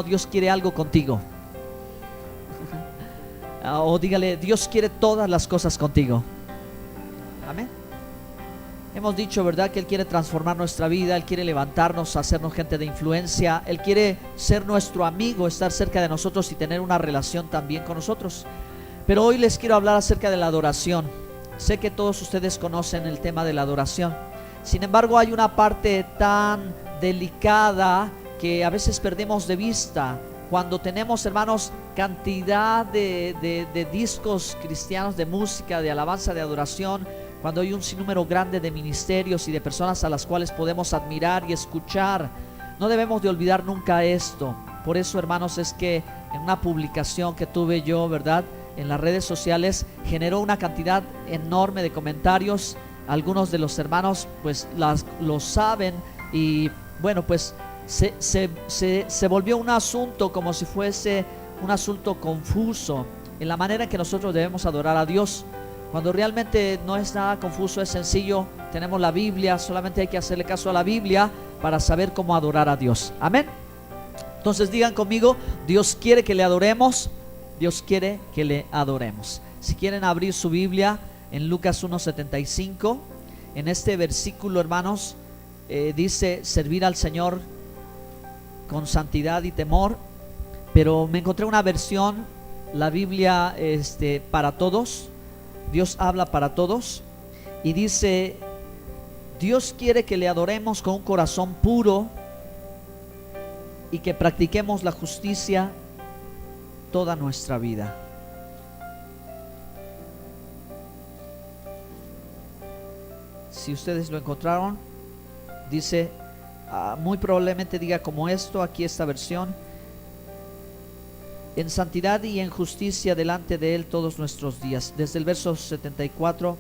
Dios quiere algo contigo. O dígale, Dios quiere todas las cosas contigo. Amén. Hemos dicho, ¿verdad?, que Él quiere transformar nuestra vida. Él quiere levantarnos, hacernos gente de influencia. Él quiere ser nuestro amigo, estar cerca de nosotros y tener una relación también con nosotros. Pero hoy les quiero hablar acerca de la adoración. Sé que todos ustedes conocen el tema de la adoración. Sin embargo, hay una parte tan delicada que a veces perdemos de vista cuando tenemos, hermanos, cantidad de discos cristianos, de música, de alabanza, de adoración, cuando hay un sinnúmero grande de ministerios y de personas a las cuales podemos admirar y escuchar. No debemos de olvidar nunca esto. Por eso, hermanos, es que en una publicación que tuve yo, ¿verdad?, en las redes sociales, generó una cantidad enorme de comentarios. Algunos de los hermanos pues lo saben y bueno, pues se volvió un asunto como si fuese un asunto confuso en la manera en que nosotros debemos adorar a Dios, cuando realmente no es nada confuso, es sencillo. Tenemos la Biblia, solamente hay que hacerle caso a la Biblia para saber cómo adorar a Dios. Amén. Entonces digan conmigo, Dios quiere que le adoremos. Dios quiere que le adoremos. Si quieren abrir su Biblia en Lucas 1:75, en este versículo, hermanos, dice servir al Señor con santidad y temor. Pero me encontré una versión, la Biblia para todos. Dios habla para todos y dice: Dios quiere que le adoremos con un corazón puro y que practiquemos la justicia toda nuestra vida. Si ustedes lo encontraron, dice, muy probablemente diga como esto, aquí esta versión: en santidad y en justicia delante de Él todos nuestros días. Desde el verso 74,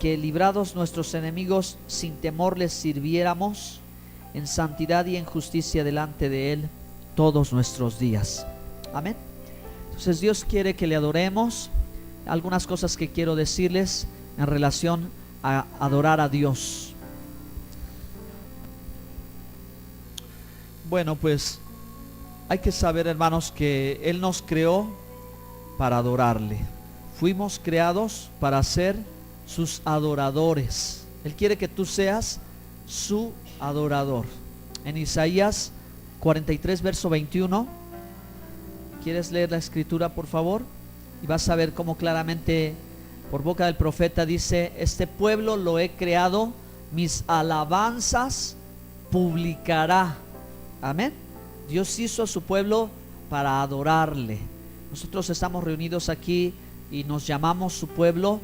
que librados nuestros enemigos sin temor les sirviéramos en santidad y en justicia delante de Él todos nuestros días. Amén. Entonces Dios quiere que le adoremos. Algunas cosas que quiero decirles en relación a adorar a Dios. Bueno, pues hay que saber, hermanos, que Él nos creó para adorarle. Fuimos creados para ser sus adoradores. Él quiere que tú seas su adorador. En Isaías 43, verso 21, ¿quieres leer la escritura, por favor? Y vas a ver cómo claramente por boca del profeta dice: este pueblo lo he creado, mis alabanzas publicará. Amén. Dios hizo a su pueblo para adorarle. Nosotros estamos reunidos aquí y nos llamamos su pueblo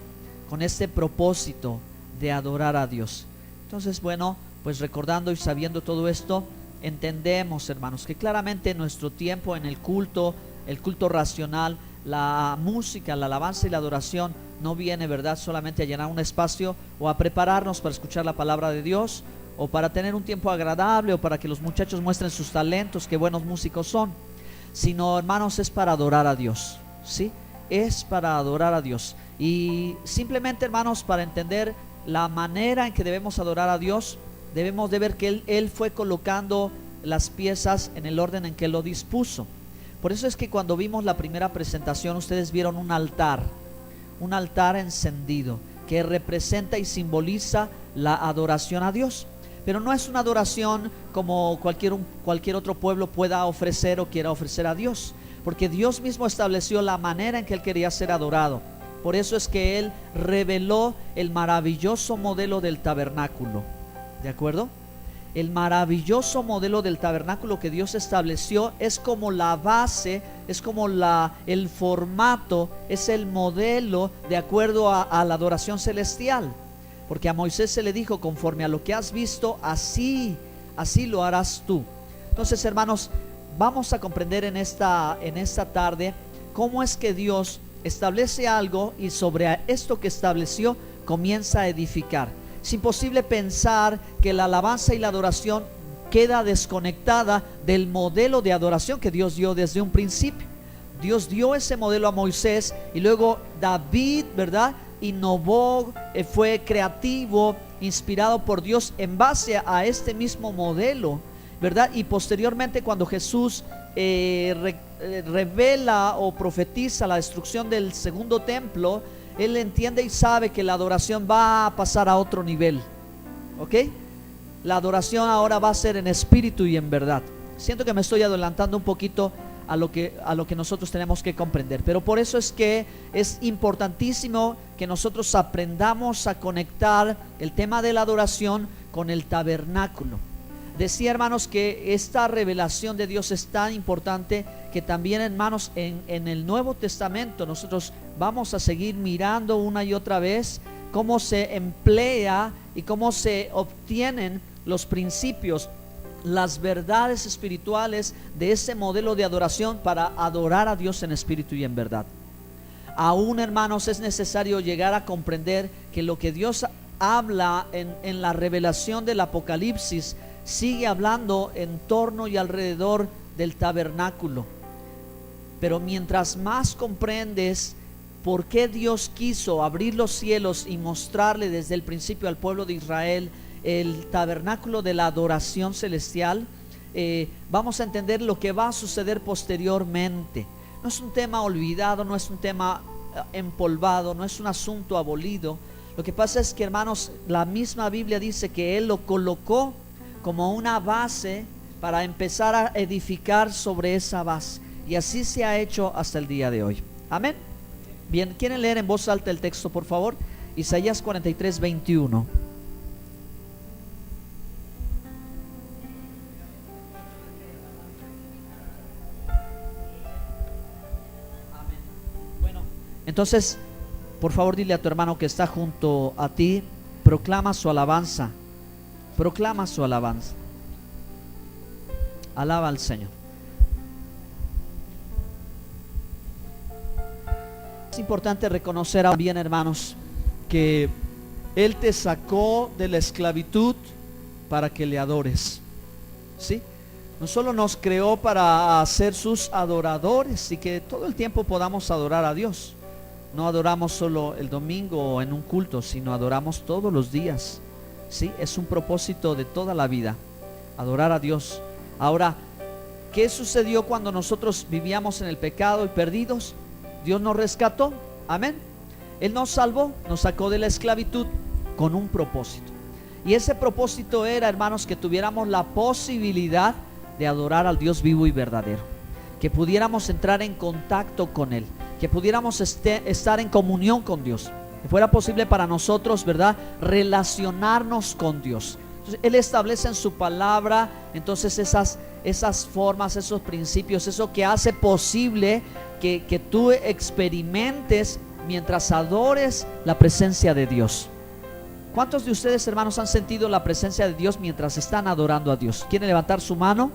con este propósito de adorar a Dios. Entonces, bueno, pues recordando y sabiendo todo esto, entendemos, hermanos, que claramente nuestro tiempo en el culto racional, la música, la alabanza y la adoración no viene, ¿verdad?, solamente a llenar un espacio o a prepararnos para escuchar la palabra de Dios, o para tener un tiempo agradable, o para que los muchachos muestren sus talentos, que buenos músicos son, sino, hermanos, es para adorar a Dios, ¿sí? Es para adorar a Dios. Y simplemente, hermanos, para entender la manera en que debemos adorar a Dios, debemos de ver que Él fue colocando las piezas en el orden en que Él lo dispuso. Por eso es que cuando vimos la primera presentación, ustedes vieron un altar encendido que representa y simboliza la adoración a Dios. Pero no es una adoración como cualquier otro pueblo pueda ofrecer o quiera ofrecer a Dios, porque Dios mismo estableció la manera en que Él quería ser adorado. Por eso es que Él reveló el maravilloso modelo del tabernáculo. ¿De acuerdo? El maravilloso modelo del tabernáculo que Dios estableció es como la base, es como el formato, es el modelo de acuerdo a la adoración celestial. Porque a Moisés se le dijo: conforme a lo que has visto, así lo harás tú. Entonces, hermanos, vamos a comprender en esta tarde cómo es que Dios establece algo y sobre esto que estableció comienza a edificar. Es imposible pensar que la alabanza y la adoración queda desconectada del modelo de adoración que Dios dio desde un principio. Dios dio ese modelo a Moisés y luego David, ¿verdad?, innovó, fue creativo, inspirado por Dios en base a este mismo modelo. ¿verdad? Y posteriormente cuando Jesús revela o profetiza la destrucción del segundo templo, Él entiende y sabe que la adoración va a pasar a otro nivel, ¿ok? La adoración ahora va a ser en espíritu y en verdad. Siento que me estoy adelantando un poquito a lo que nosotros tenemos que comprender, pero por eso es que es importantísimo que nosotros aprendamos a conectar el tema de la adoración con el tabernáculo. Decía, hermanos, que esta revelación de Dios es tan importante que también, hermanos, en el Nuevo Testamento nosotros vamos a seguir mirando una y otra vez cómo se emplea y cómo se obtienen los principios, las verdades espirituales de ese modelo de adoración para adorar a Dios en espíritu y en verdad. Aún, hermanos, es necesario llegar a comprender que lo que Dios habla en la revelación del Apocalipsis sigue hablando en torno y alrededor del tabernáculo. Pero mientras más comprendes por qué Dios quiso abrir los cielos y mostrarle desde el principio al pueblo de Israel el tabernáculo de la adoración celestial, vamos a entender lo que va a suceder posteriormente. No es un tema olvidado, no es un tema empolvado, no es un asunto abolido. Lo que pasa es que, hermanos, la misma Biblia dice que Él lo colocó como una base para empezar a edificar sobre esa base, y así se ha hecho hasta el día de hoy. Amén. Bien, ¿quieren leer en voz alta el texto, por favor? Isaías 43, 21. Bueno, entonces, por favor, dile a tu hermano que está junto a ti, proclama su alabanza. Proclama su alabanza. Alaba al Señor. Es importante reconocer también, hermanos, que Él te sacó de la esclavitud para que le adores, ¿sí? No solo nos creó para ser sus adoradores y que todo el tiempo podamos adorar a Dios. No adoramos solo el domingo o en un culto, sino adoramos todos los días. Sí, es un propósito de toda la vida, adorar a Dios. Ahora, ¿qué sucedió cuando nosotros vivíamos en el pecado y perdidos? Dios nos rescató, amén. Él nos salvó, nos sacó de la esclavitud con un propósito. Y ese propósito era, hermanos, que tuviéramos la posibilidad de adorar al Dios vivo y verdadero, que pudiéramos entrar en contacto con Él, que pudiéramos estar en comunión con Dios, que fuera posible para nosotros, ¿verdad?, relacionarnos con Dios. Entonces, Él establece en su palabra, entonces, esas formas, esos principios, eso que hace posible que tú experimentes mientras adores la presencia de Dios. ¿Cuántos de ustedes, hermanos, han sentido la presencia de Dios mientras están adorando a Dios? ¿Quieren levantar su mano?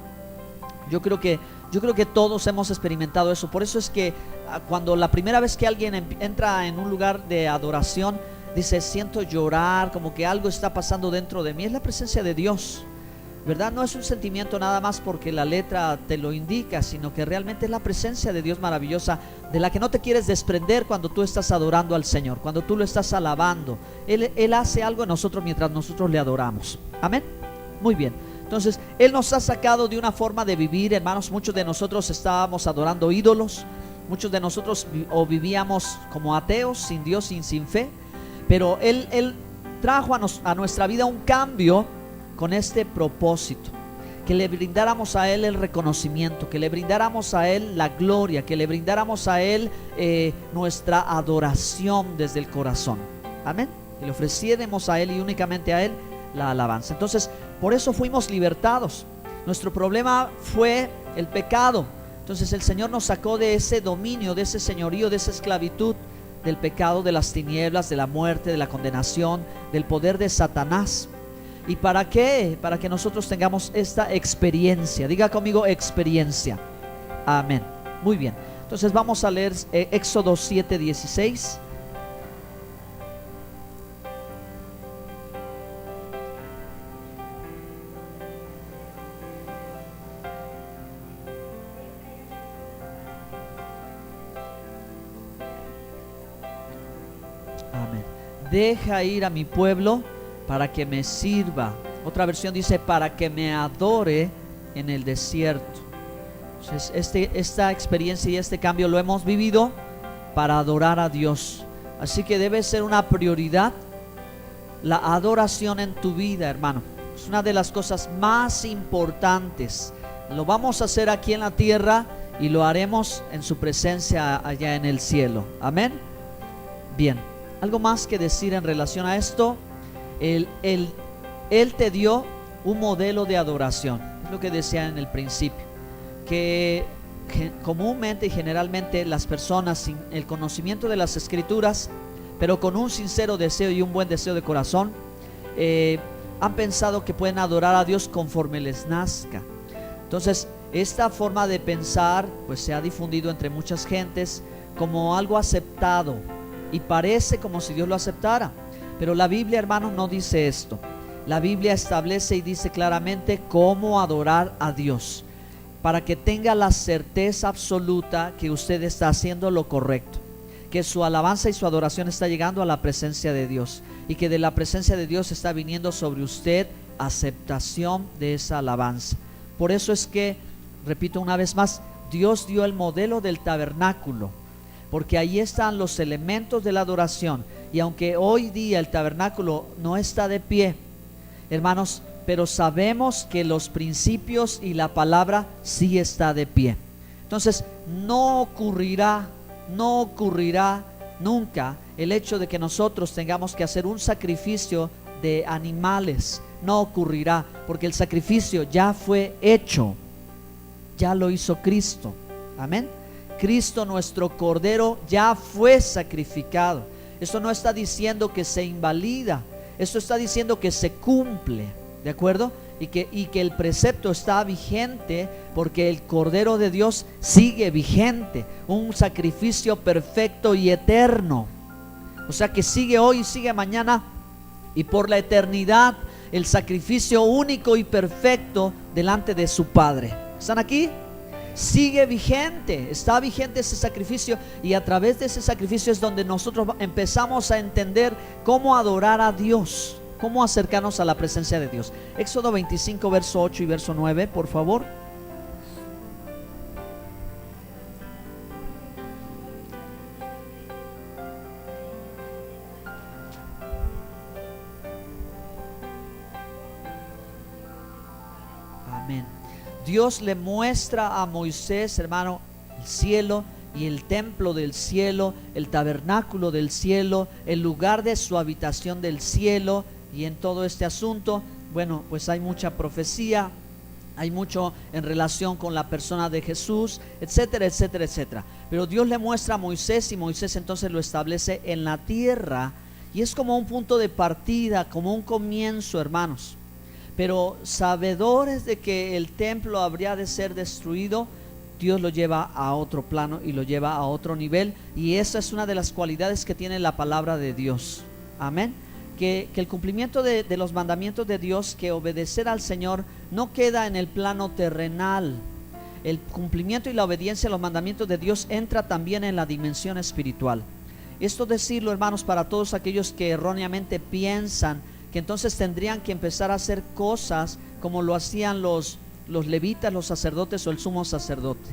Yo creo que todos hemos experimentado eso. Por eso es que cuando la primera vez que alguien entra en un lugar de adoración, dice: siento llorar, como que algo está pasando dentro de mí. Es la presencia de Dios, ¿verdad? No es un sentimiento nada más porque la letra te lo indica, sino que realmente es la presencia de Dios maravillosa, de la que no te quieres desprender cuando tú estás adorando al Señor, cuando tú lo estás alabando. Él hace algo en nosotros mientras nosotros le adoramos. Amén. Muy bien. Entonces, Él nos ha sacado de una forma de vivir, hermanos. Muchos de nosotros estábamos adorando ídolos. Muchos de nosotros vivíamos como ateos, sin Dios y sin fe. Pero Él trajo a nuestra vida un cambio con este propósito: que le brindáramos a Él el reconocimiento, que le brindáramos a Él la gloria, que le brindáramos a Él nuestra adoración desde el corazón. Amén. Que le ofreciéramos a Él y únicamente a Él la alabanza. Entonces, por eso fuimos libertados. Nuestro problema fue el pecado. Entonces el Señor nos sacó de ese dominio, de ese señorío, de esa esclavitud, del pecado, de las tinieblas, de la muerte, de la condenación, del poder de Satanás. ¿Y para qué? Para que nosotros tengamos esta experiencia. Diga conmigo: experiencia. Amén. Muy bien. Entonces vamos a leer Éxodo 7:16. Amén. Deja ir a mi pueblo para que me sirva. Otra versión dice: para que me adore en el desierto. Entonces, esta experiencia y este cambio lo hemos vivido para adorar a Dios. Así que debe ser una prioridad la adoración en tu vida, hermano. Es una de las cosas más importantes. Lo vamos a hacer aquí en la tierra y lo haremos en su presencia allá en el cielo. Amén. Bien, algo más que decir en relación a esto. Él te dio un modelo de adoración. Es lo que decía en el principio, que comúnmente y generalmente las personas sin el conocimiento de las Escrituras, pero con un sincero deseo y un buen deseo de corazón, han pensado que pueden adorar a Dios conforme les nazca. Entonces, esta forma de pensar pues se ha difundido entre muchas gentes como algo aceptado y parece como si Dios lo aceptara. Pero la Biblia, hermanos, no dice esto. La Biblia establece y dice claramente cómo adorar a Dios, para que tenga la certeza absoluta que usted está haciendo lo correcto, que su alabanza y su adoración está llegando a la presencia de Dios, y que de la presencia de Dios está viniendo sobre usted aceptación de esa alabanza. Por eso es que, repito una vez más, Dios dio el modelo del tabernáculo, porque ahí están los elementos de la adoración. Y aunque hoy día el tabernáculo no está de pie, hermanos, pero sabemos que los principios y la palabra sí está de pie. Entonces no ocurrirá nunca el hecho de que nosotros tengamos que hacer un sacrificio de animales. No ocurrirá, porque el sacrificio ya fue hecho, ya lo hizo Cristo. Amén. Cristo, nuestro Cordero, ya fue sacrificado. Esto no está diciendo que se invalida, esto está diciendo que se cumple, ¿de acuerdo? Y que el precepto está vigente, porque el Cordero de Dios sigue vigente, un sacrificio perfecto y eterno. O sea que sigue hoy, sigue mañana y por la eternidad, el sacrificio único y perfecto delante de su Padre. ¿Están aquí? Sigue vigente, está vigente ese sacrificio, y a través de ese sacrificio es donde nosotros empezamos a entender cómo adorar a Dios, cómo acercarnos a la presencia de Dios. Éxodo 25, verso 8 y verso 9, por favor. Amén. Dios le muestra a Moisés, hermano, el cielo y el templo del cielo, el tabernáculo del cielo, el lugar de su habitación del cielo. Y en todo este asunto, bueno, pues hay mucha profecía, hay mucho en relación con la persona de Jesús, etcétera, etcétera, etcétera. Pero Dios le muestra a Moisés, y Moisés entonces lo establece en la tierra, y es como un punto de partida, como un comienzo, hermanos. Pero sabedores de que el templo habría de ser destruido, Dios lo lleva a otro plano y lo lleva a otro nivel. Y esa es una de las cualidades que tiene la palabra de Dios. Amén. Que el cumplimiento de los mandamientos de Dios, que obedecer al Señor, no queda en el plano terrenal. El cumplimiento y la obediencia a los mandamientos de Dios entra también en la dimensión espiritual. Esto decirlo, hermanos, para todos aquellos que erróneamente piensan que entonces tendrían que empezar a hacer cosas como lo hacían los levitas, los sacerdotes o el sumo sacerdote.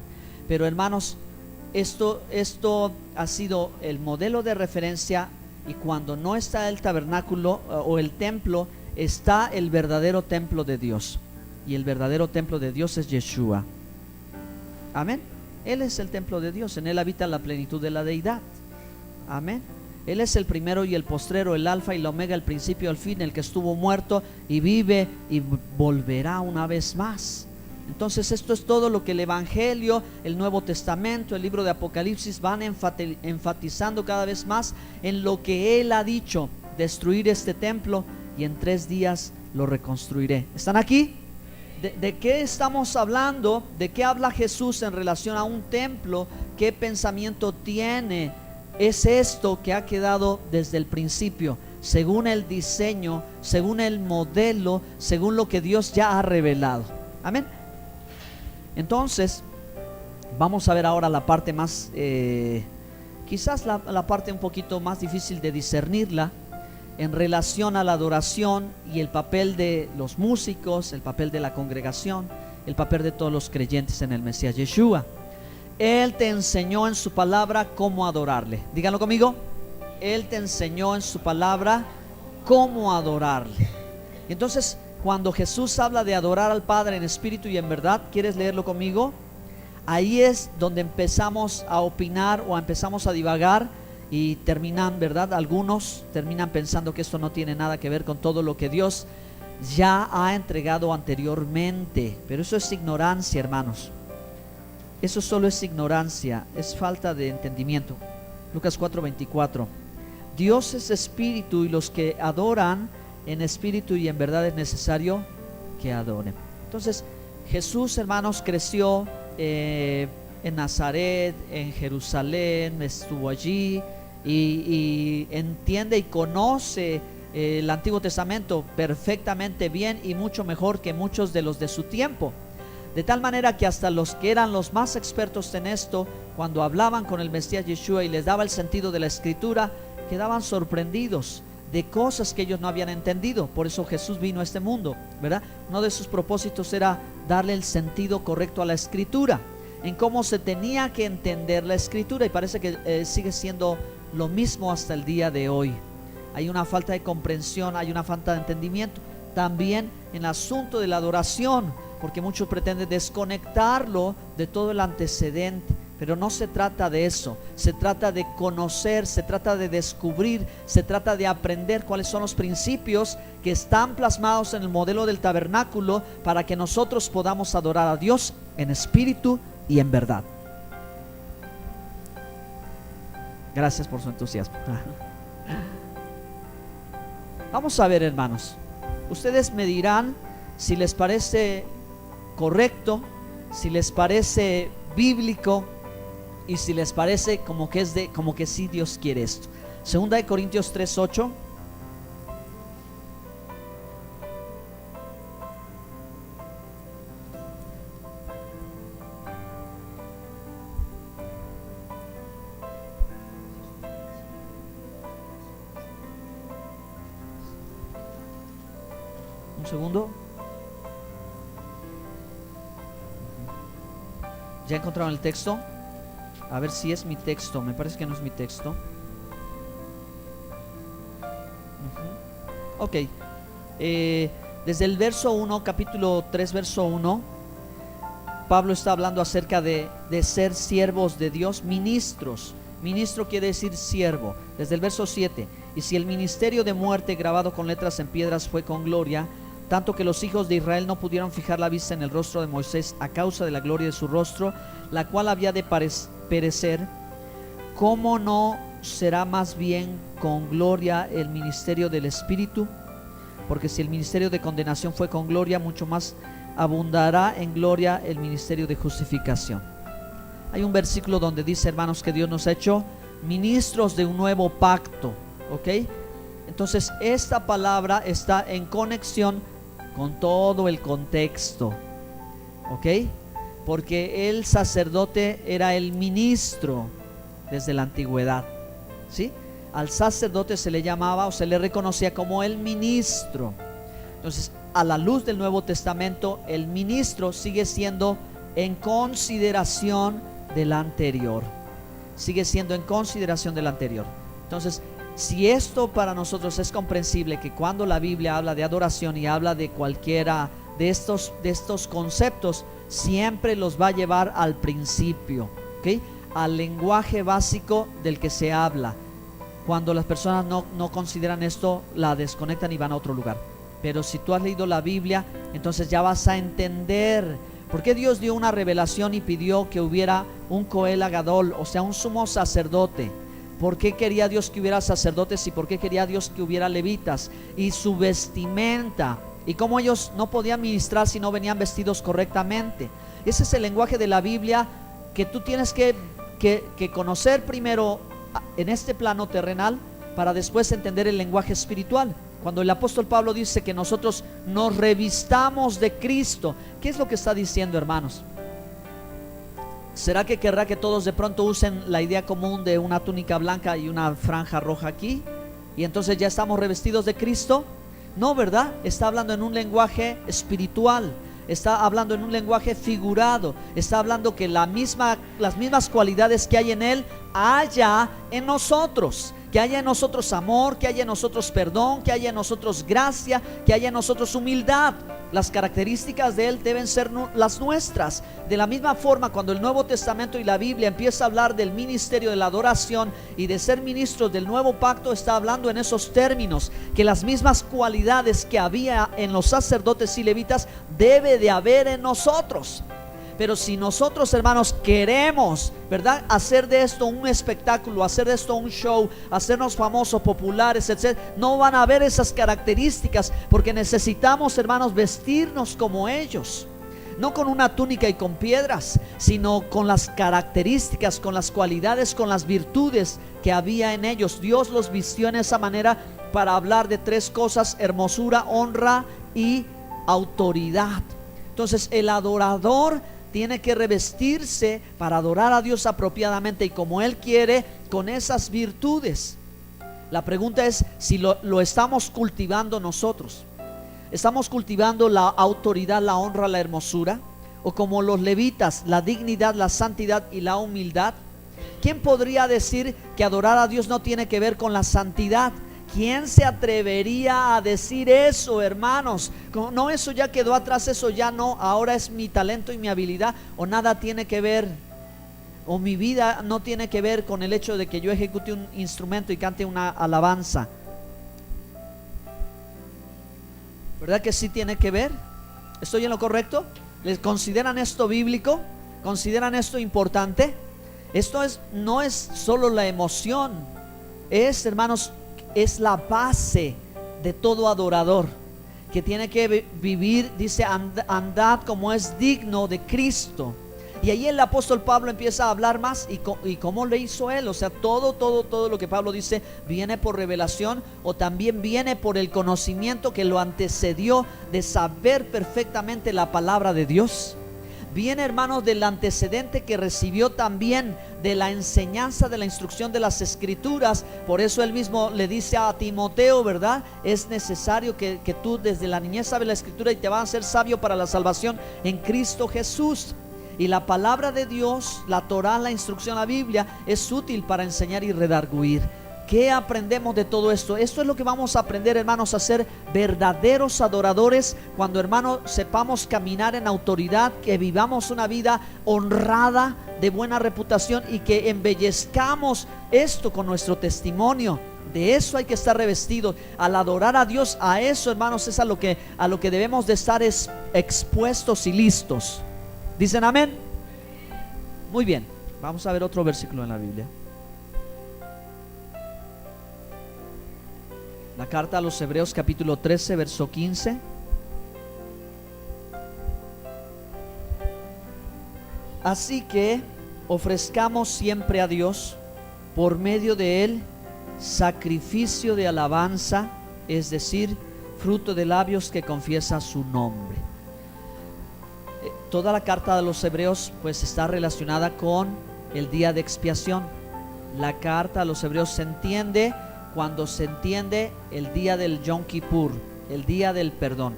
Pero, hermanos, esto ha sido el modelo de referencia, y cuando no está el tabernáculo o el templo, está el verdadero templo de Dios, y el verdadero templo de Dios es Yeshua. Amén. Él es el templo de Dios, en Él habita la plenitud de la deidad. Amén. Él es el primero y el postrero, el alfa y la omega, el principio y el fin, el que estuvo muerto y vive y volverá una vez más. Entonces esto es todo lo que el Evangelio, el Nuevo Testamento, el libro de Apocalipsis van enfatizando cada vez más en lo que Él ha dicho: destruir este templo y en 3 días lo reconstruiré. ¿Están aquí? ¿De qué estamos hablando? ¿De qué habla Jesús en relación a un templo? ¿Qué pensamiento tiene? Es esto que ha quedado desde el principio, según el diseño, según el modelo, según lo que Dios ya ha revelado. Amén. Entonces, vamos a ver ahora la parte más, quizás la parte un poquito más difícil de discernirla, en relación a la adoración y el papel de los músicos, el papel de la congregación el papel de todos los creyentes en el Mesías Yeshua. Él te enseñó en su palabra cómo adorarle. Díganlo conmigo. Él te enseñó en su palabra cómo adorarle. Y entonces, cuando Jesús habla de adorar al Padre en espíritu y en verdad, ¿quieres leerlo conmigo? Ahí es donde empezamos a opinar o empezamos a divagar y terminan, ¿verdad? Algunos terminan pensando que esto no tiene nada que ver con todo lo que Dios ya ha entregado anteriormente. Pero eso es ignorancia, hermanos. Eso solo es ignorancia, es falta de entendimiento. Lucas 4:24. Dios es espíritu y los que adoran en espíritu y en verdad es necesario que adoren. Entonces, Jesús, hermanos, creció en Nazaret, en Jerusalén, estuvo allí y entiende y conoce el Antiguo Testamento perfectamente bien y mucho mejor que muchos de los de su tiempo. De tal manera que hasta los que eran los más expertos en esto, cuando hablaban con el Mesías Yeshua y les daba el sentido de la Escritura, quedaban sorprendidos de cosas que ellos no habían entendido. Por eso Jesús vino a este mundo, ¿verdad? Uno de sus propósitos era darle el sentido correcto a la Escritura, en cómo se tenía que entender la Escritura, y parece que sigue siendo lo mismo hasta el día de hoy. Hay una falta de comprensión, hay una falta de entendimiento. También en el asunto de la adoración, porque muchos pretenden desconectarlo de todo el antecedente. Pero no se trata de eso, se trata de conocer, se trata de descubrir, se trata de aprender cuáles son los principios que están plasmados en el modelo del tabernáculo para que nosotros podamos adorar a Dios en espíritu y en verdad. Gracias por su entusiasmo. Vamos a ver, hermanos, ustedes me dirán si les parece correcto, si les parece bíblico y si les parece como que sí Dios quiere esto. Segunda de Corintios 3:8. Un segundo. ¿Ya encontraron el texto? A ver si es mi texto. Me parece que no es mi texto. Ok. Desde el verso 1, capítulo 3, verso 1, Pablo está hablando acerca de ser siervos de Dios, ministros. Ministro quiere decir siervo. Desde el verso 7. Y si el ministerio de muerte grabado con letras en piedras fue con gloria, tanto que los hijos de Israel no pudieron fijar la vista en el rostro de Moisés a causa de la gloria de su rostro, la cual había de perecer, ¿cómo no será más bien con gloria el ministerio del Espíritu? Porque si el ministerio de condenación fue con gloria, mucho más abundará en gloria el ministerio de justificación. Hay un versículo donde dice, hermanos, que Dios nos ha hecho ministros de un nuevo pacto, ¿ok? Entonces esta palabra está en conexión con todo el contexto, ¿ok? Porque el sacerdote era el ministro desde la antigüedad, ¿sí? Al sacerdote se le llamaba o se le reconocía como el ministro. Entonces, a la luz del Nuevo Testamento, el ministro sigue siendo en consideración del anterior. Sigue siendo en consideración del anterior. Entonces, si esto para nosotros es comprensible, que cuando la Biblia habla de adoración y habla de cualquiera de estos conceptos, siempre los va a llevar al principio, ¿okay? Al lenguaje básico del que se habla. Cuando las personas no consideran esto, la desconectan y van a otro lugar. Pero si tú has leído la Biblia, entonces ya vas a entender por qué Dios dio una revelación y pidió que hubiera un Coel Gadol, o sea, un sumo sacerdote. ¿Por qué quería Dios que hubiera sacerdotes y por qué quería Dios que hubiera levitas? Y su vestimenta, y cómo ellos no podían ministrar si no venían vestidos correctamente. Ese es el lenguaje de la Biblia que tú tienes que conocer primero en este plano terrenal para después entender el lenguaje espiritual. Cuando el apóstol Pablo dice que nosotros nos revistamos de Cristo, ¿qué es lo que está diciendo, hermanos? ¿Será que querrá que todos de pronto usen la idea común de una túnica blanca y una franja roja aquí? Y entonces ya estamos revestidos de Cristo. No, ¿verdad? Está hablando en un lenguaje espiritual. está hablando en un lenguaje figurado, está hablando que las mismas cualidades que hay en Él haya en nosotros. Que haya en nosotros amor, que haya en nosotros perdón, que haya en nosotros gracia, que haya en nosotros humildad. Las características de Él deben ser las nuestras. De la misma forma, cuando el Nuevo Testamento y la Biblia empieza a hablar del ministerio de la adoración y de ser ministros del nuevo pacto, está hablando en esos términos, que las mismas cualidades que había en los sacerdotes y levitas debe de haber en nosotros. Pero si nosotros, hermanos, queremos, ¿verdad?, hacer de esto un espectáculo, hacer de esto un show, hacernos famosos, populares, etc., no van a haber esas características, porque necesitamos, hermanos, vestirnos como ellos. No con una túnica y con piedras, sino con las características, con las cualidades, con las virtudes que había en ellos. Dios los vistió en esa manera para hablar de tres cosas: hermosura, honra y autoridad. Entonces el adorador tiene que revestirse para adorar a Dios apropiadamente y como Él quiere, con esas virtudes. La pregunta es si lo estamos cultivando nosotros. ¿Estamos cultivando la autoridad, la honra, la hermosura? ¿O como los levitas, la dignidad, la santidad y la humildad? ¿Quién podría decir que adorar a Dios no tiene que ver con la santidad? ¿Quién se atrevería a decir eso, hermanos? No, eso ya quedó atrás, eso ya no, ahora es mi talento y mi habilidad, o nada tiene que ver, o mi vida no tiene que ver con el hecho de que yo ejecute un instrumento y cante una alabanza. ¿Verdad que sí tiene que ver? ¿Estoy en lo correcto? ¿Les consideran esto bíblico? ¿Consideran esto importante? Esto no es solo la emoción, es, hermanos, es la base de todo adorador, que tiene que vivir, dice, andad como es digno de Cristo. Y ahí el apóstol Pablo empieza a hablar más y cómo le hizo él. O sea, todo lo que Pablo dice viene por revelación, o también viene por el conocimiento que lo antecedió de saber perfectamente la palabra de Dios. Viene, hermanos, del antecedente que recibió también de la enseñanza, de la instrucción de las escrituras. Por eso él mismo le dice a Timoteo, ¿verdad? Es necesario que tú desde la niñez sabes la escritura y te van a ser sabio para la salvación en Cristo Jesús. Y la palabra de Dios, la Torá, la instrucción, la Biblia, es útil para enseñar y redarguir. ¿Qué aprendemos de todo esto? Esto es lo que vamos a aprender, hermanos, a ser verdaderos adoradores cuando, hermanos, sepamos caminar en autoridad, que vivamos una vida honrada, de buena reputación, y que embellezcamos esto con nuestro testimonio. De eso hay que estar revestidos. Al adorar a Dios, a eso, hermanos, es a lo que debemos de estar expuestos y listos. ¿Dicen amén? Muy bien, vamos a ver otro versículo en la Biblia. La carta a los Hebreos, capítulo 13, verso 15. Así que ofrezcamos siempre a Dios, por medio de Él, sacrificio de alabanza, es decir, fruto de labios que confiesa su nombre. Toda la carta de los Hebreos pues está relacionada con el día de expiación. La carta a los Hebreos se entiende cuando se entiende el día del Yom Kippur, el día del perdón.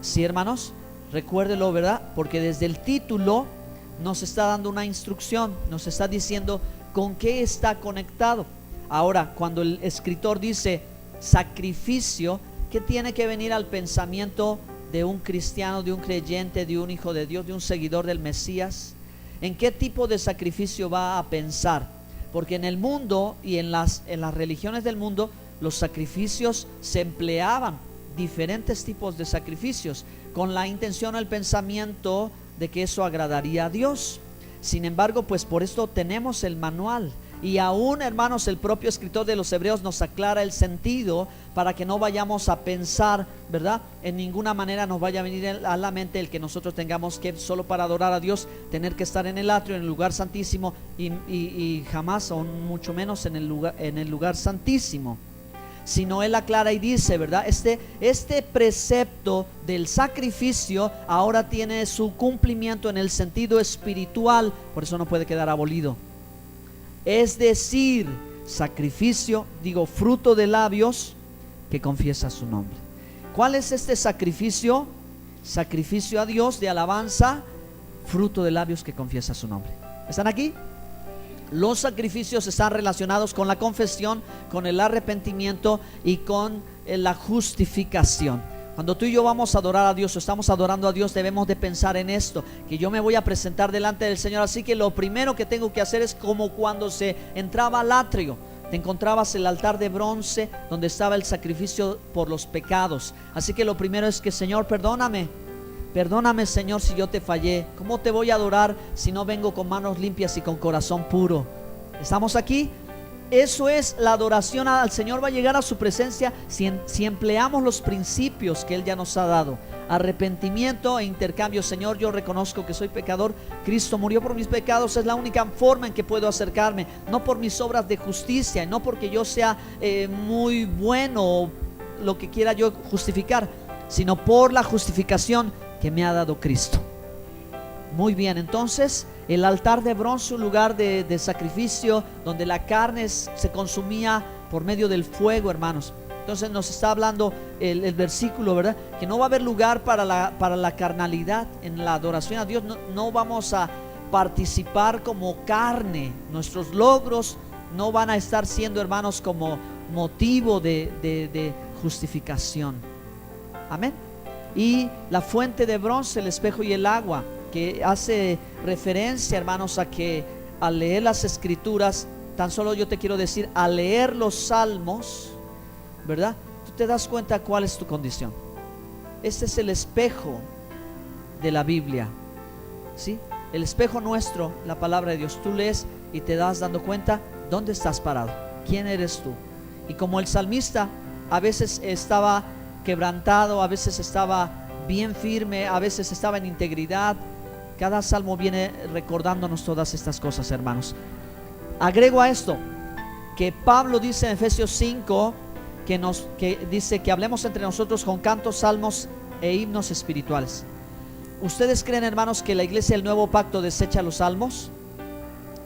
Sí, hermanos, recuérdelo, ¿verdad? Porque desde el título nos está dando una instrucción, nos está diciendo con qué está conectado. Ahora, cuando el escritor dice sacrificio, ¿qué tiene que venir al pensamiento de un cristiano, de un creyente, de un hijo de Dios, de un seguidor del Mesías? ¿En qué tipo de sacrificio va a pensar? Porque en el mundo y en las religiones del mundo, los sacrificios se empleaban, diferentes tipos de sacrificios, con la intención o el pensamiento de que eso agradaría a Dios. Sin embargo, pues por esto tenemos el manual. Y aún, hermanos, el propio escritor de los Hebreos nos aclara el sentido para que no vayamos a pensar, ¿verdad? En ninguna manera nos vaya a venir a la mente el que nosotros tengamos que, solo para adorar a Dios, tener que estar en el atrio, en el lugar santísimo, y jamás, o mucho menos en el lugar santísimo. Sino él aclara y dice, ¿verdad? Este precepto del sacrificio ahora tiene su cumplimiento en el sentido espiritual, por eso no puede quedar abolido. Es decir, sacrificio, fruto de labios que confiesa su nombre. ¿Cuál es este sacrificio? sacrificio a Dios de alabanza, fruto de labios que confiesa su nombre. ¿Están aquí? Los sacrificios están relacionados con la confesión, con el arrepentimiento y con la justificación. Cuando tú y yo vamos a adorar a Dios o estamos adorando a Dios, debemos de pensar en esto, que yo me voy a presentar delante del Señor. Así que lo primero que tengo que hacer es como cuando se entraba al atrio. Te encontrabas el altar de bronce donde estaba el sacrificio por los pecados. Así que lo primero es que, Señor, perdóname. Perdóname, Señor, si yo te fallé. ¿Cómo te voy a adorar si no vengo con manos limpias y con corazón puro? ¿Estamos aquí? Eso es la adoración al Señor. Va a llegar a su presencia si empleamos los principios que Él ya nos ha dado: arrepentimiento e intercambio. Señor, yo reconozco que soy pecador, Cristo murió por mis pecados, es la única forma en que puedo acercarme, no por mis obras de justicia, no porque yo sea muy bueno o lo que quiera yo justificar, sino por la justificación que me ha dado Cristo. Muy bien, entonces el altar de bronce, un lugar de sacrificio donde la carne se consumía por medio del fuego, hermanos. Entonces nos está hablando el versículo, ¿verdad? Que no va a haber lugar para la carnalidad en la adoración a Dios. No vamos a participar como carne. Nuestros logros no van a estar siendo, hermanos, como motivo de justificación. Amén. Y la fuente de bronce, el espejo y el agua, que hace referencia, hermanos, a que al leer las escrituras, tan solo yo te quiero decir, al leer los salmos, ¿verdad? Tú te das cuenta cuál es tu condición. Este es el espejo de la Biblia, ¿sí? El espejo nuestro, la palabra de Dios. Tú lees y te das dando cuenta dónde estás parado, quién eres tú. Y como el salmista a veces estaba quebrantado, a veces estaba bien firme, a veces estaba en integridad, cada salmo viene recordándonos todas estas cosas, hermanos. Agrego a esto que Pablo dice en Efesios 5 que dice que hablemos entre nosotros con cantos, salmos e himnos espirituales. ¿Ustedes creen, hermanos, que la iglesia del Nuevo Pacto desecha los salmos?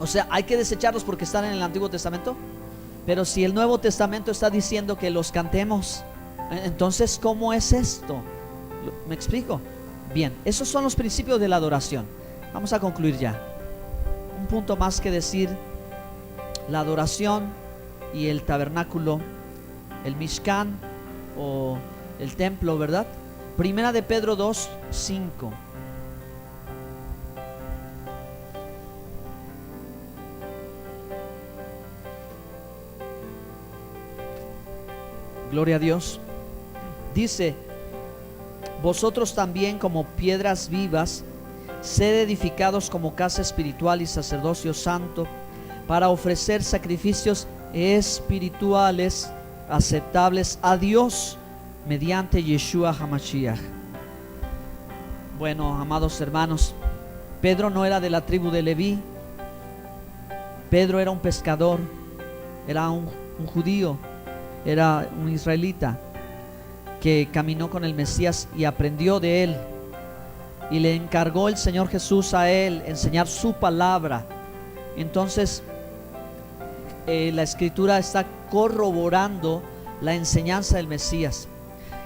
O sea, hay que desecharlos porque están en el Antiguo Testamento. Pero si el Nuevo Testamento está diciendo que los cantemos, entonces ¿cómo es esto? ¿Me explico? Bien, esos son los principios de la adoración. Vamos a concluir ya. Un punto más que decir: la adoración y el tabernáculo, el Mishkan o el templo, ¿verdad? Primera de Pedro 2:5. Gloria a Dios. Dice: vosotros también, como piedras vivas, sed edificados como casa espiritual y sacerdocio santo, para ofrecer sacrificios espirituales aceptables a Dios mediante Yeshua HaMashiach. Bueno, amados hermanos, Pedro no era de la tribu de Leví. Pedro era un pescador, era un judío, era un israelita que caminó con el Mesías y aprendió de él, y le encargó el Señor Jesús a él enseñar su palabra. Entonces la escritura está corroborando la enseñanza del Mesías.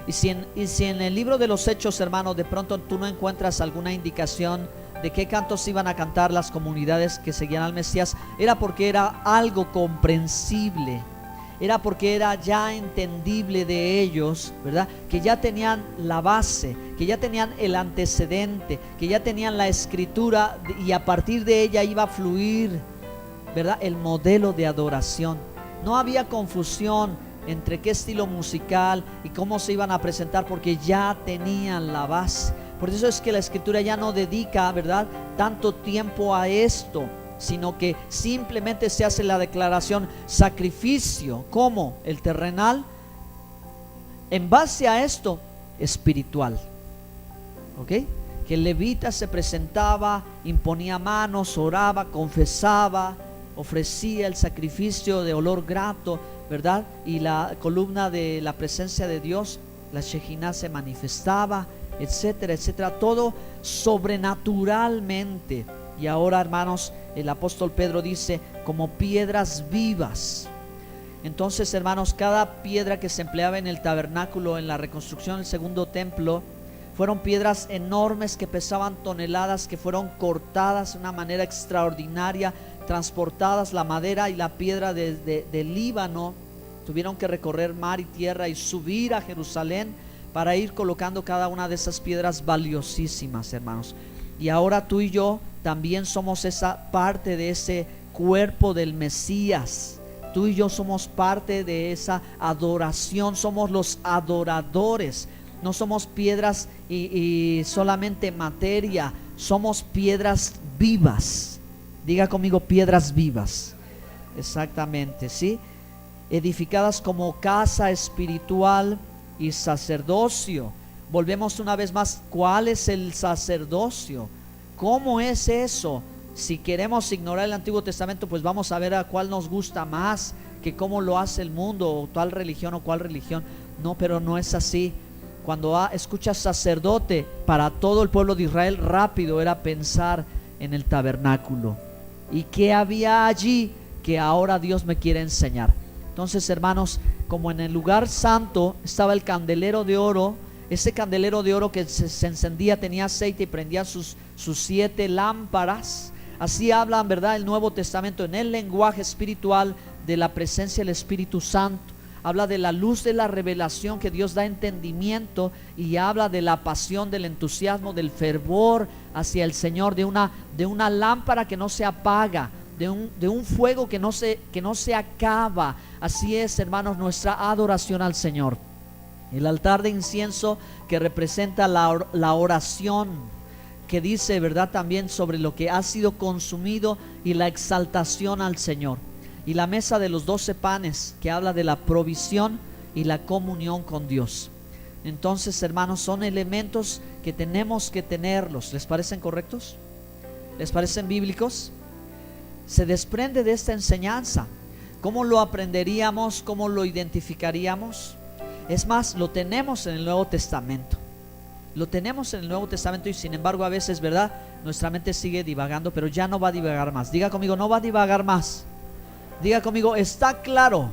Y si en el libro de los Hechos, hermanos, de pronto tú no encuentras alguna indicación de qué cantos iban a cantar las comunidades que seguían al Mesías, era porque era algo comprensible, era porque era ya entendible de ellos, ¿verdad? Que ya tenían la base, que ya tenían el antecedente, que ya tenían la escritura, y a partir de ella iba a fluir, ¿verdad?, el modelo de adoración. No había confusión entre qué estilo musical y cómo se iban a presentar, porque ya tenían la base. Por eso es que la escritura ya no dedica, ¿verdad?, tanto tiempo a esto, sino que simplemente se hace la declaración: sacrificio, como el terrenal, en base a esto, espiritual. ¿Ok? Que el levita se presentaba, imponía manos, oraba, confesaba, ofrecía el sacrificio de olor grato, ¿verdad? Y la columna de la presencia de Dios, la Shekinah, se manifestaba, etcétera, etcétera. Todo sobrenaturalmente. Y ahora, hermanos, el apóstol Pedro dice: como piedras vivas. Entonces, hermanos, cada piedra que se empleaba en el tabernáculo, en la reconstrucción del segundo templo, Fueron piedras enormes que pesaban toneladas, que fueron cortadas de una manera extraordinaria, transportadas, la madera y la piedra del Líbano. Tuvieron que recorrer mar y tierra y subir a Jerusalén para ir colocando cada una de esas piedras valiosísimas, hermanos. Y ahora tú y yo también somos esa parte de ese cuerpo del Mesías. Tú y yo somos parte de esa adoración, somos los adoradores. No somos piedras y solamente materia, somos piedras vivas. Diga conmigo, piedras vivas. Exactamente, ¿sí? Edificadas como casa espiritual y sacerdocio. Volvemos una vez más, ¿cuál es el sacerdocio? ¿Cómo es eso? Si queremos ignorar el Antiguo Testamento, pues vamos a ver a cuál nos gusta más, que cómo lo hace el mundo, o tal religión o cual religión. No, pero no es así. Cuando escuchas sacerdote, para todo el pueblo de Israel, rápido era pensar en el tabernáculo. ¿Y qué había allí que ahora Dios me quiere enseñar? Entonces, hermanos, como en el lugar santo estaba el candelero de oro, ese candelero de oro que se encendía, tenía aceite y prendía sus 7 lámparas. Así habla, ¿verdad?, el Nuevo Testamento en el lenguaje espiritual de la presencia del Espíritu Santo. Habla de la luz de la revelación, que Dios da entendimiento, y habla de la pasión, del entusiasmo, del fervor hacia el Señor, de una lámpara que no se apaga, de un fuego que no se acaba. Así es, hermanos, nuestra adoración al Señor. El altar de incienso, que representa la oración, que dice, ¿verdad?, también sobre lo que ha sido consumido, y la exaltación al Señor. Y la mesa de los 12 panes, que habla de la provisión y la comunión con Dios. Entonces, hermanos, son elementos que tenemos que tenerlos. ¿Les parecen correctos? ¿Les parecen bíblicos? Se desprende de esta enseñanza. ¿Cómo lo aprenderíamos? ¿Cómo lo identificaríamos? Es más, lo tenemos en el Nuevo Testamento. Lo tenemos en el Nuevo Testamento, y sin embargo a veces, ¿verdad?, nuestra mente sigue divagando, pero ya no va a divagar más. Diga conmigo, no va a divagar más. Diga conmigo, está claro.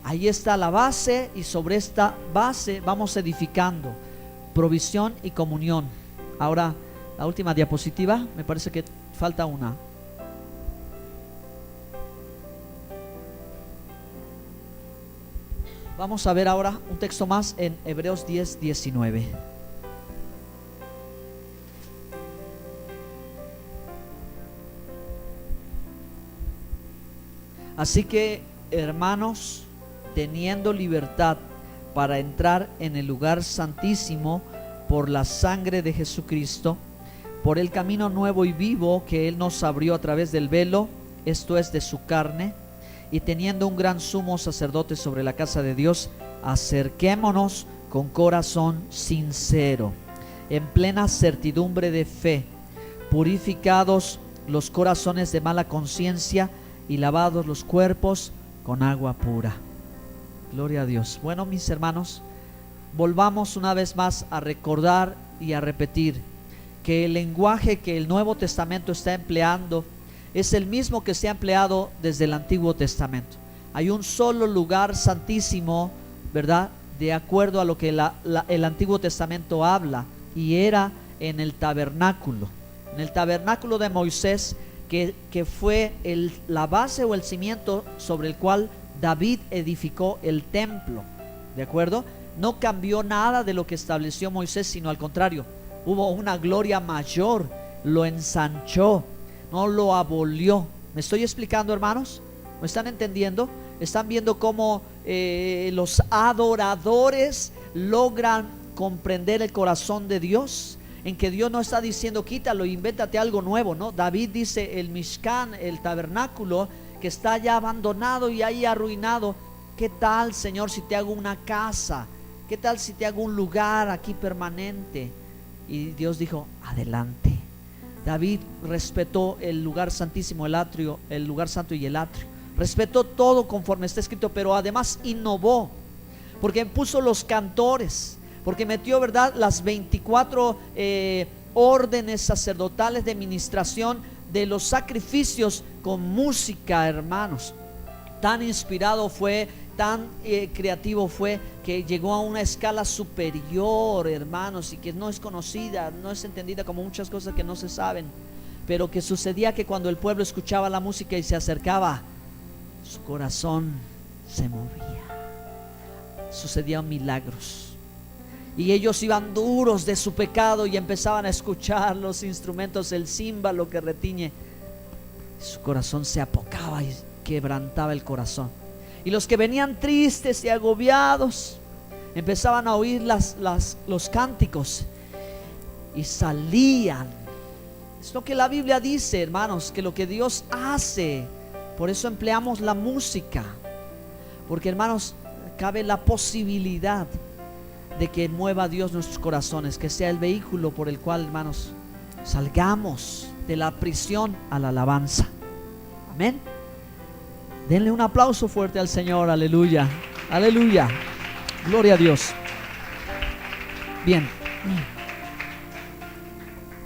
Ahí está la base, y sobre esta base vamos edificando provisión y comunión. Ahora, la última diapositiva, me parece que falta una. Vamos a ver ahora un texto más en Hebreos 10:19. Así que, hermanos, teniendo libertad para entrar en el lugar santísimo por la sangre de Jesucristo, por el camino nuevo y vivo que Él nos abrió a través del velo, esto es, de su carne, y teniendo un gran sumo sacerdote sobre la casa de Dios, acerquémonos con corazón sincero, en plena certidumbre de fe, purificados los corazones de mala conciencia y lavados los cuerpos con agua pura. Gloria a Dios. Bueno, mis hermanos, volvamos una vez más a recordar y a repetir que el lenguaje que el Nuevo Testamento está empleando es el mismo que se ha empleado desde el Antiguo Testamento. Hay un solo lugar santísimo, ¿verdad?, de acuerdo a lo que el Antiguo Testamento habla, y era en el tabernáculo. En el tabernáculo de Moisés, que fue la base o el cimiento sobre el cual David edificó el templo. ¿De acuerdo? No cambió nada de lo que estableció Moisés, sino al contrario, hubo una gloria mayor, lo ensanchó, no lo abolió. ¿Me estoy explicando, hermanos? ¿Me están entendiendo? ¿Están viendo cómo los adoradores logran comprender el corazón de Dios? En que Dios no está diciendo quítalo, invéntate algo nuevo, ¿no? David dice el Mishkan, el tabernáculo, que está ya abandonado y ahí arruinado. ¿Qué tal, Señor, si te hago una casa? ¿Qué tal si te hago un lugar aquí permanente? Y Dios dijo, adelante. David respetó el lugar santísimo, el atrio, el lugar santo y el atrio. Respetó todo conforme está escrito, pero además innovó, porque puso los cantores, porque metió, ¿verdad?, las 24 órdenes sacerdotales de ministración de los sacrificios con música, hermanos. Tan inspirado fue tan creativo fue que llegó a una escala superior, hermanos, y que no es conocida, no es entendida, como muchas cosas que no se saben. Pero que sucedía que cuando el pueblo escuchaba la música y se acercaba, su corazón se movía, sucedían milagros. Y ellos iban duros de su pecado y empezaban a escuchar los instrumentos, el címbalo que retiñe. Su corazón se apocaba y quebrantaba el corazón. Y los que venían tristes y agobiados empezaban a oír los cánticos y salían. Es lo que la Biblia dice, hermanos, que lo que Dios hace. Por eso empleamos la música, porque, hermanos, cabe la posibilidad de que mueva Dios nuestros corazones, que sea el vehículo por el cual, hermanos, salgamos de la prisión a la alabanza. Amén. Denle un aplauso fuerte al Señor. Aleluya, aleluya, gloria a Dios. Bien,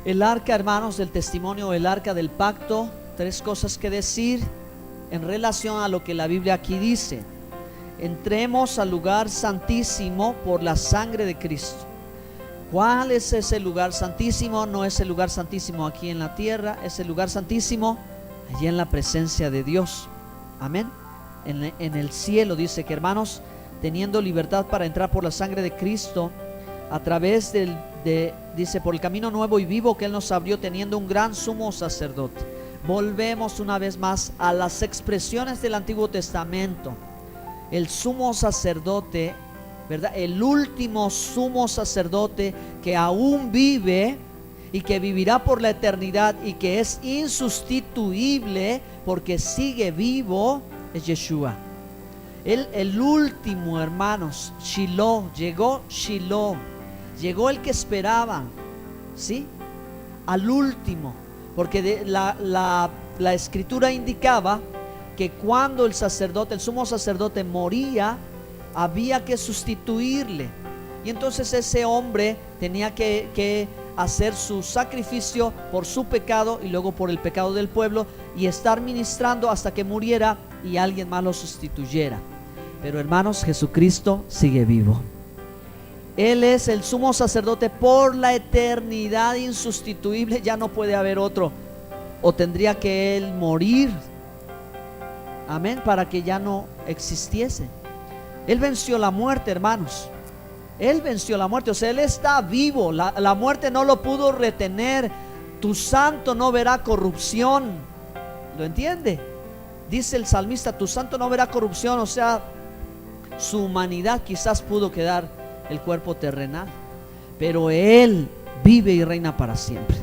el arca, hermanos, del testimonio, el arca del pacto. Tres cosas que decir en relación a lo que la Biblia aquí dice. Entremos al lugar santísimo por la sangre de Cristo. ¿Cuál es ese lugar santísimo? No es el lugar santísimo aquí en la tierra, es el lugar santísimo allí en la presencia de Dios. Amén. En el cielo dice que, hermanos, teniendo libertad para entrar por la sangre de Cristo, a través dice, por el camino nuevo y vivo que Él nos abrió, teniendo un gran sumo sacerdote. Volvemos una vez más a las expresiones del Antiguo Testamento. El sumo sacerdote, ¿verdad? El último sumo sacerdote que aún vive y que vivirá por la eternidad y que es insustituible porque sigue vivo, es Yeshua. El último, hermanos, Shiloh, llegó Shiloh, llegó el que esperaban, ¿sí? Al último, porque la escritura indicaba que cuando el sumo sacerdote moría, había que sustituirle. Y entonces ese hombre tenía que hacer su sacrificio por su pecado y luego por el pecado del pueblo, y estar ministrando hasta que muriera y alguien más lo sustituyera. Pero, hermanos, Jesucristo sigue vivo. Él es el sumo sacerdote por la eternidad, insustituible. Ya no puede haber otro, o tendría que Él morir, amén, para que ya no existiese. Él venció la muerte, hermanos. Él venció la muerte, o sea, Él está vivo. La muerte no lo pudo retener. Tu santo no verá corrupción. ¿Lo entiende? Dice el salmista, tu santo no verá corrupción. O sea, su humanidad quizás pudo quedar el cuerpo terrenal, pero Él vive y reina para siempre.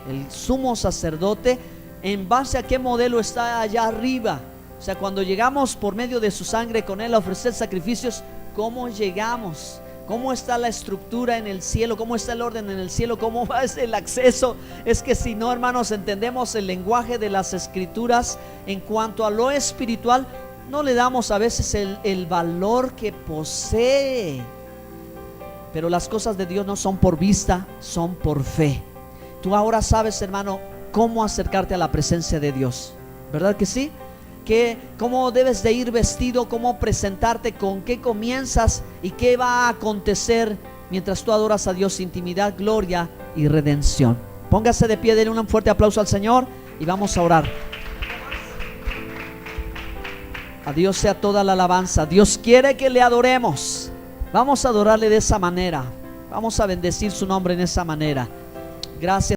El sumo sacerdote, ¿en base a qué modelo está allá arriba? O sea, cuando llegamos por medio de su sangre con Él a ofrecer sacrificios, ¿cómo llegamos? ¿Cómo está la estructura en el cielo? ¿Cómo está el orden en el cielo? ¿Cómo va el acceso? Es que si no, hermanos, entendemos el lenguaje de las escrituras en cuanto a lo espiritual, no le damos a veces el valor que posee. Pero las cosas de Dios no son por vista, son por fe. Tú ahora sabes, hermano, cómo acercarte a la presencia de Dios, ¿verdad que sí? Cómo debes de ir vestido, cómo presentarte, con qué comienzas y qué va a acontecer mientras tú adoras a Dios. Intimidad, gloria y redención. Póngase de pie, denle un fuerte aplauso al Señor y vamos a orar. A Dios sea toda la alabanza. Dios quiere que le adoremos. Vamos a adorarle de esa manera. Vamos a bendecir su nombre en esa manera. Gracias.